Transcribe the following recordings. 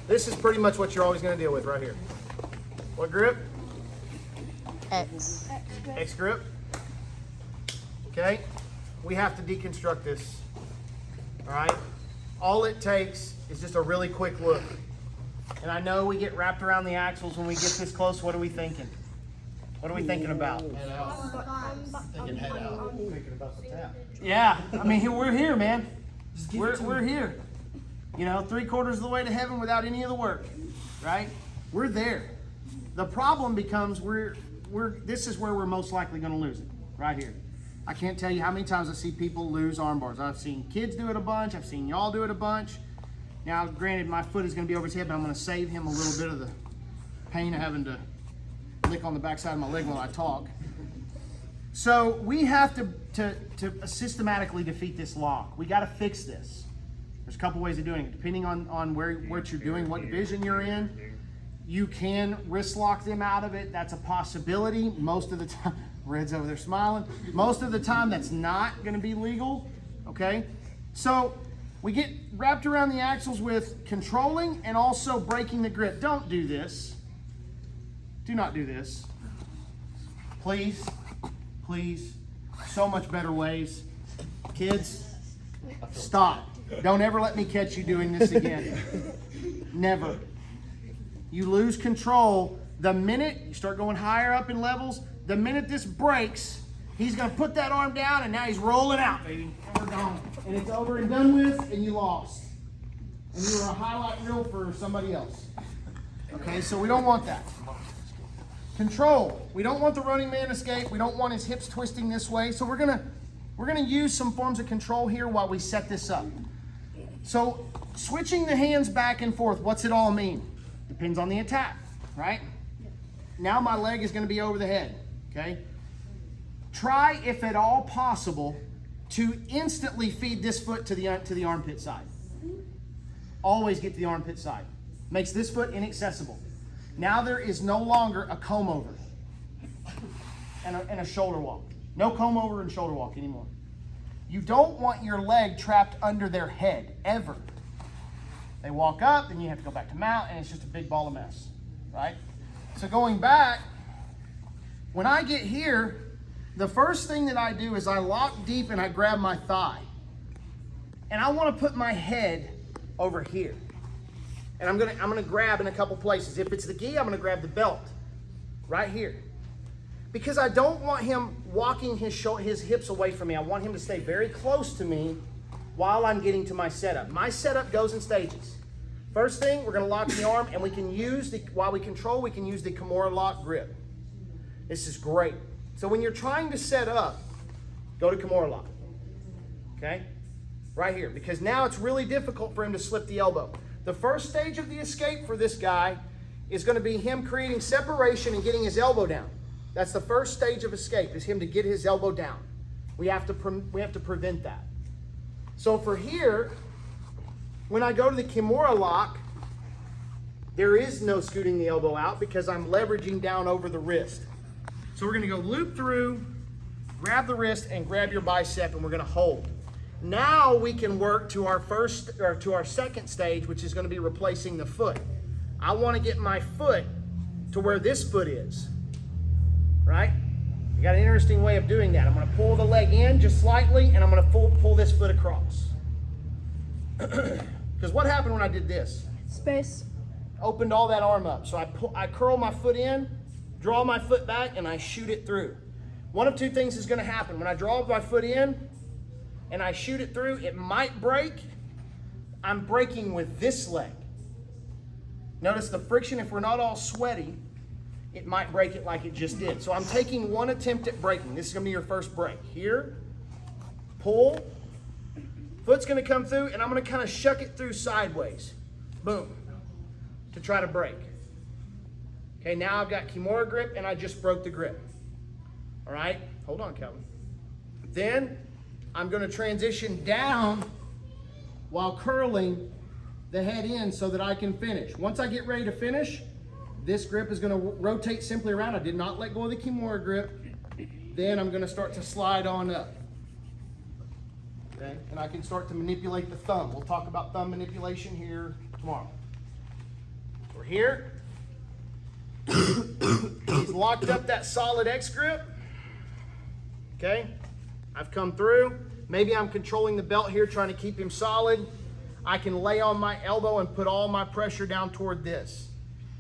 This is pretty much what you're always going to deal with right here. What grip? X. X grip. Okay? We have to deconstruct this. All right? All it takes is just a really quick look. And I know we get wrapped around the axles when we get this close. What are we thinking? What are we thinking about? Head out. Thinking head out. Thinking about the tap. Yeah, I mean, we're here, man. We're here. You know, 3/4 of the way to heaven without any of the work, right? We're there. The problem becomes this is where we're most likely going to lose it, right here. I can't tell you how many times I see people lose arm bars. I've seen kids do it a bunch. I've seen y'all do it a bunch. Now, granted, my foot is going to be over his head, but I'm going to save him a little bit of the pain of having to lick on the backside of my leg while I talk. So we have to systematically defeat this lock. We got to fix this. There's a couple ways of doing it. Depending on what you're doing, what division you're in, you can wrist lock them out of it. That's a possibility. Most of the time, Red's over there smiling. Most of the time, that's not going to be legal. Okay? So we get wrapped around the axles with controlling and also breaking the grip. Don't do this. Do not do this. Please. Please. So much better ways. Kids, stop. Don't ever let me catch you doing this again. Never. You lose control the minute you start going higher up in levels. The minute this breaks, he's going to put that arm down, and now he's rolling out, baby. And we're gone. And it's over and done with, and you lost. And you were a highlight reel for somebody else. Okay, so we don't want that. Control. We don't want the running man escape. We don't want his hips twisting this way. So we're gonna use some forms of control here while we set this up. So switching the hands back and forth, what's it all mean? Depends on the attack, right? Now my leg is gonna be over the head, okay? Try, if at all possible, to instantly feed this foot to the armpit side. Always get to the armpit side. Makes this foot inaccessible. Now there is no longer a comb over and a shoulder walk. No comb over and shoulder walk anymore. You don't want your leg trapped under their head, ever. They walk up, then you have to go back to mount, and it's just a big ball of mess, right? So going back, when I get here, the first thing that I do is I lock deep and I grab my thigh. And I want to put my head over here. And I'm gonna grab in a couple places. If it's the gi, I'm gonna grab the belt right here. Because I don't want him walking his hips away from me. I want him to stay very close to me while I'm getting to my setup. My setup goes in stages. First thing, we're gonna lock the arm, and we can use while we control, we can use the Kimura lock grip. This is great. So when you're trying to set up, go to Kimura lock, okay? Right here, because now it's really difficult for him to slip the elbow. The first stage of the escape for this guy is going to be him creating separation and getting his elbow down. That's the first stage of escape, is him to get his elbow down. We have to prevent that. So for here, when I go to the Kimura lock, there is no scooting the elbow out because I'm leveraging down over the wrist. So we're going to go loop through, grab the wrist, and grab your bicep, and we're going to hold. Now we can work to our second stage, which is going to be replacing the foot. I want to get my foot to where this foot is, right? I got an interesting way of doing that. I'm going to pull the leg in just slightly, and I'm going to pull this foot across. Because what happened when I did this? Space. Opened all that arm up. So I curl my foot in, draw my foot back, and I shoot it through. One of two things is going to happen. When I draw my foot in, and I shoot it through, it might break. I'm breaking with this leg. Notice the friction, if we're not all sweaty, it might break it like it just did. So I'm taking one attempt at breaking. This is gonna be your first break. Here, pull, foot's gonna come through, and I'm gonna kind of shuck it through sideways. Boom, to try to break. Okay, now I've got Kimura grip, and I just broke the grip. All right, hold on, Calvin. Then, I'm going to transition down while curling the head in so that I can finish. Once I get ready to finish, this grip is going to rotate simply around. I did not let go of the Kimura grip. Then I'm going to start to slide on up. Okay? And I can start to manipulate the thumb. We'll talk about thumb manipulation here tomorrow. We're here. He's locked up that solid X grip. Okay, I've come through. Maybe I'm controlling the belt here, trying to keep him solid. I can lay on my elbow and put all my pressure down toward this.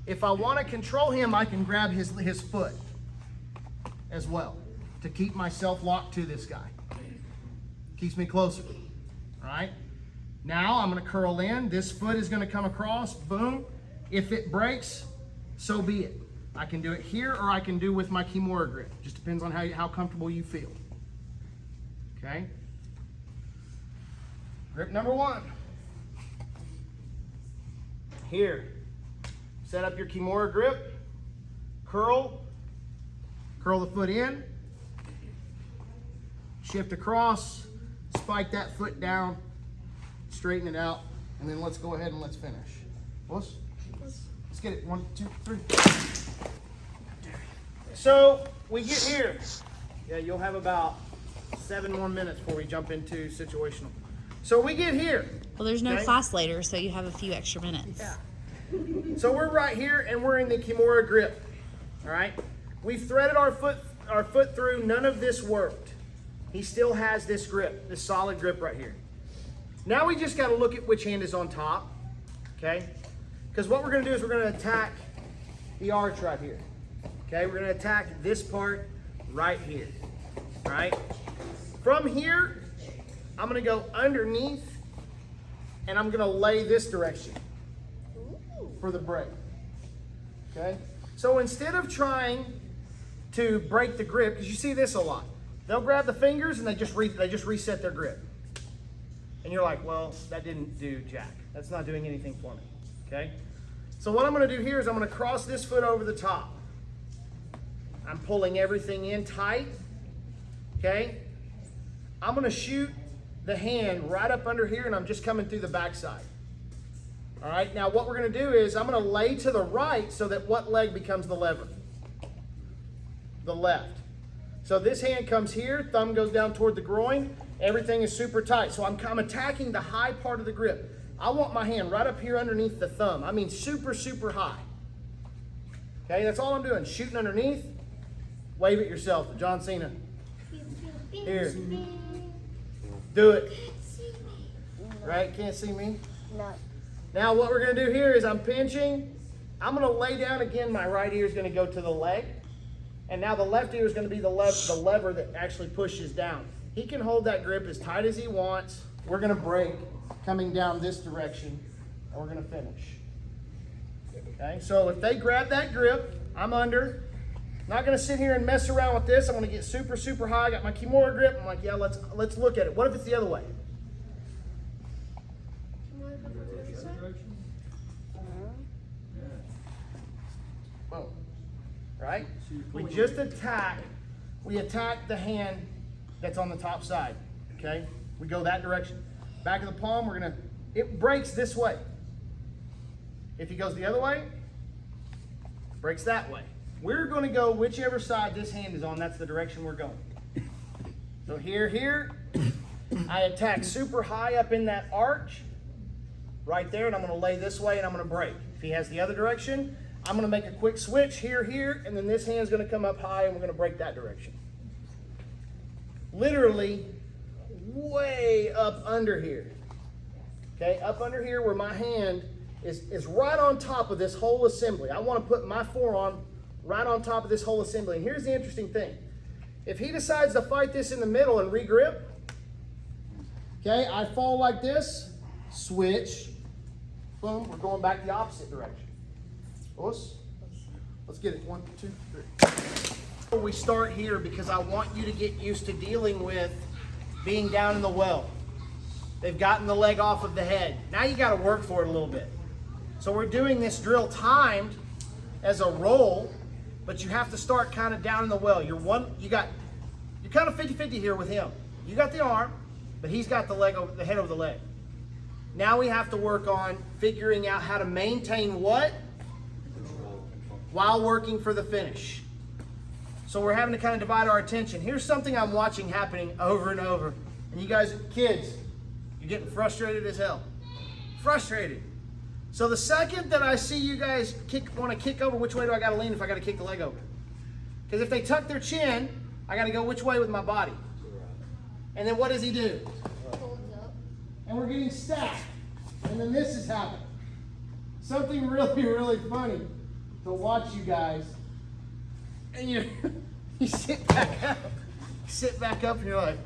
If I want to control him, I can grab his foot as well to keep myself locked to this guy. Keeps me closer. All right. Now I'm going to curl in. This foot is going to come across. Boom. If it breaks, so be it. I can do it here or I can do with my Kimura grip. Just depends on how comfortable you feel. Okay. Grip number 1. Here. Set up your Kimura grip. Curl. Curl the foot in. Shift across. Spike that foot down. Straighten it out. And then let's go ahead and let's finish. Let's get it. 1, 2, 3. So we get here. Yeah, you'll have about 7 more minutes before we jump into situational. So we get here. Well, there's no class later, so you have a few extra minutes. Yeah. So we're right here and we're in the Kimura grip. All right. We've threaded our foot through. None of this worked. He still has this grip, this solid grip right here. Now we just got to look at which hand is on top. Okay. Because what we're going to do is we're going to attack the arch right here. Okay. We're going to attack this part right here. All right. From here, I'm going to go underneath and I'm going to lay this direction for the break. Okay. So instead of trying to break the grip, because you see this a lot, they'll grab the fingers and they just reset their grip. And you're like, well, that didn't do jack. That's not doing anything for me. Okay. So what I'm going to do here is I'm going to cross this foot over the top. I'm pulling everything in tight. Okay. I'm going to shoot the hand right up under here and I'm just coming through the backside. All right, now what we're going to do is I'm going to lay to the right so that what leg becomes the lever? The left. So this hand comes here, thumb goes down toward the groin, everything is super tight. So I'm attacking the high part of the grip. I want my hand right up here underneath the thumb. I mean super, super high. Okay, that's all I'm doing, shooting underneath. Wave at yourself, John Cena. Here. Do it. Right, can't see me? No. Now what we're going to do here is I'm pinching. I'm going to lay down again. My right ear is going to go to the leg. And now the left ear is going to be the lever that actually pushes down. He can hold that grip as tight as he wants. We're going to break coming down this direction and we're going to finish. Okay, so if they grab that grip, I'm under. Not going to sit here and mess around with this. I'm going to get super, super high. I got my Kimura grip. I'm like, yeah, let's look at it. What if it's the other way? Boom. Right? We attack the hand that's on the top side. Okay? We go that direction. Back of the palm, it breaks this way. If he goes the other way, it breaks that way. We're going to go whichever side this hand is on, that's the direction we're going. So here, I attack super high up in that arch, right there, and I'm going to lay this way and I'm going to break. If he has the other direction, I'm going to make a quick switch here, and then this hand's going to come up high and we're going to break that direction. Literally way up under here. Okay, up under here where my hand is right on top of this whole assembly. I want to put my forearm right on top of this whole assembly. And here's the interesting thing. If he decides to fight this in the middle and regrip, okay, I fall like this, switch, boom, we're going back the opposite direction. Let's get it. 1, 2, 3. We start here because I want you to get used to dealing with being down in the well. They've gotten the leg off of the head. Now you got to work for it a little bit. So we're doing this drill timed as a roll, but you have to start kind of down in the well. You're kind of 50-50 here with him. You got the arm, but he's got the head over the leg. Now we have to work on figuring out how to maintain what while working for the finish. So we're having to kind of divide our attention. Here's something I'm watching happening over and over. And you guys, kids, you're getting frustrated as hell. Frustrated. So the second that I see you guys want to kick over, which way do I got to lean if I got to kick the leg over? Because if they tuck their chin, I got to go which way with my body? And then what does he do? And we're getting stacked. And then this is happening. Something really, really funny to watch you guys. And you sit back up. You sit back up and you're like.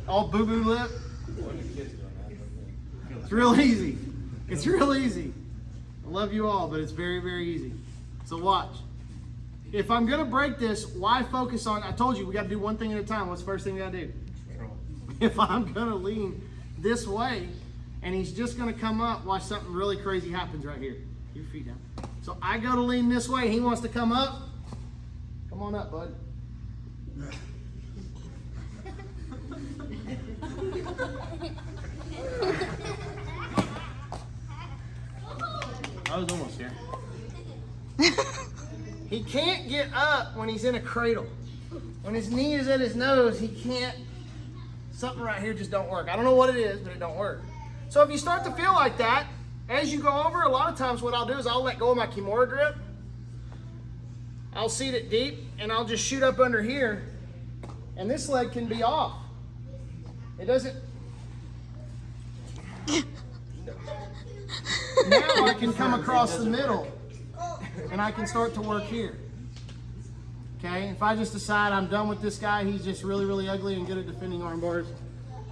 All boo-boo lip. It's real easy. It's real easy. I love you all, but it's very, very easy. So watch. If I'm going to break this, why focus on, I told you, we got to do one thing at a time. What's the first thing we got to do? Control. If I'm going to lean this way, and he's just going to come up, watch something really crazy happens right here. Keep your feet down. So I go to lean this way, he wants to come up. Come on up, bud. I was almost here. He can't get up when he's in a cradle. When his knee is at his nose, he can't. Something right here just don't work. I don't know what it is, but it don't work. So if you start to feel like that, as you go over, a lot of times what I'll do is I'll let go of my Kimura grip. I'll seat it deep, and I'll just shoot up under here, and this leg can be off. It doesn't. Now I can come across the middle, and I can start to work here. Okay, if I just decide I'm done with this guy, he's just really, really ugly and good at defending arm bars,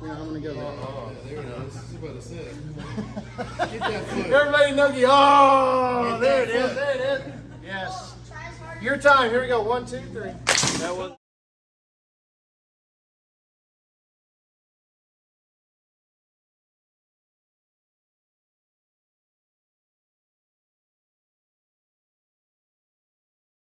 you know, I'm gonna go there. Oh, there it is. I was about to say. Get that foot. Everybody noogie. Oh, there it is. There it is. Yes. Your time. Here we go. 1, 2, 3. That was.